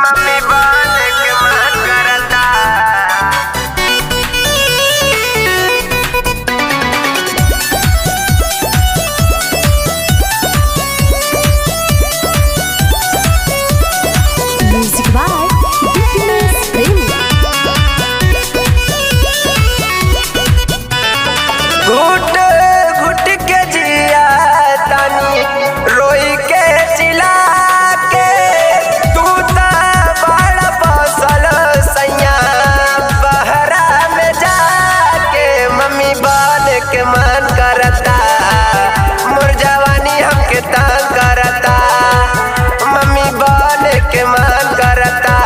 Mummy बात के मन करता। म्यूजिक बाय बिपिनेश प्रेमी। घुट घुट के जिया तानी रोई के चिल्ला के तू ता बड़ा बसल सैया बहरा में जाके मम्मी बाल के मन करता। मोर जवानी हमके तंग करता। मम्मी बाल के मन करता।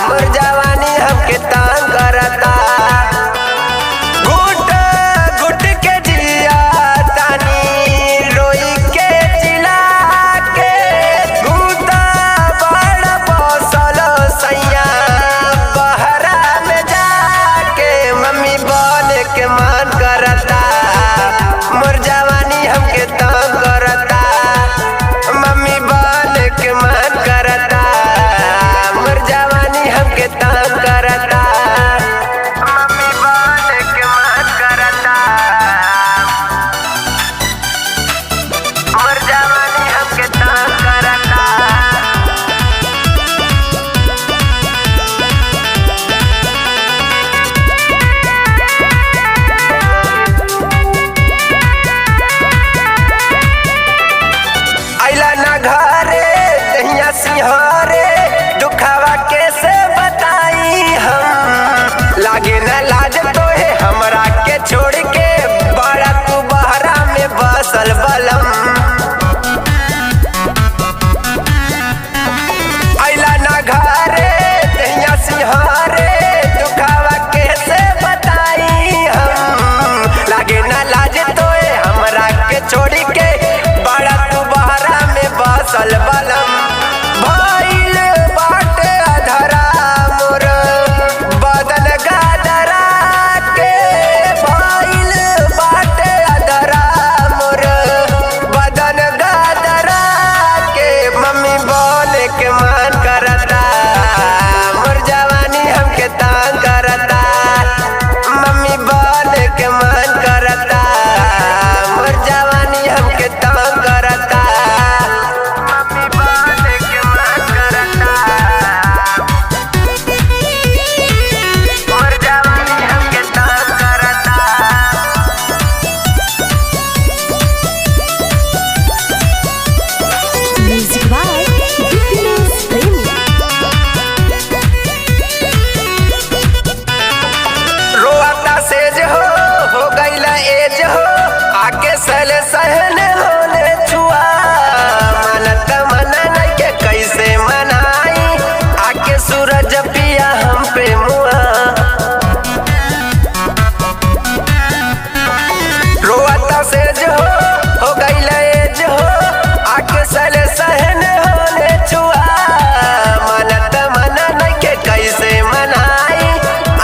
मोर जवानी हमके तंग करता। घुट घुट के जिया तानी रोई के चिल्ला के घुटा बड़ा बसल सैया बहरा में जाके मम्मी बोल के मन करता। मोर जवानी हमके तंग करता। मम्मी बोल के मन करता। मोर जवानी हमके तंग करता। मम्मी बोल के मन करता। मोर जवानी हमके तंग करता। आइला ना घरे दहिया सिंहारे दुखावा कैसे बताई हम। लागे न लाज तोहे हमरा के छोड़ के बड़ा तू बहरा में बसल बलम। आइला ना घरे दहिया सिंहारे दुखावा कैसे बताई हम। लागे न लाज तोहे हमरा के छोड़ के बड़ा तू बहरा में बसल बलम। भइल बाटे अधरा मोर बदन गादरा के। भइल बाटे अधरा मोर बदन गादरा के। मम्मी बोल के मन करता। मोर जवानी हमके तंग करता। मम्मी बोल के मन करता। मोर जवानी हमके तंग करता। मम्मी बोल के मन करता। मोर जवानी हमके तंग करता। म्यूजिक बाय बिपिनेश प्रेमी। रोता सेज हो गईला एज हो आके सल सहन होने छुआ। मनत मना नहीं के कैसे मनाई आके सूरज पिया हम पे मुआ। रोता सेज हो गईला एज हो आके सल सहन होने छुआ। मनत मना नहीं के कैसे मनाई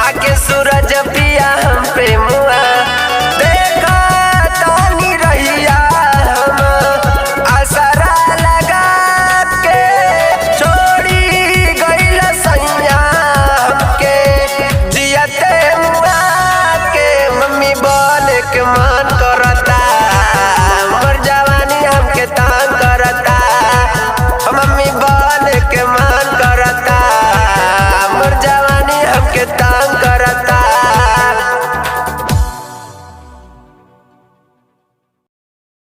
आके सूरज पिया हम पे मुआ। देखा तानी रहिया हम असरा लगा के छोड़ी गइल सैया हमके जियते मुआ के। मम्मी बोल के मन करता। मोर जवानी हमके तंग करता। मम्मी बोल के मन करता। मोर जवानी हमके तंग करता।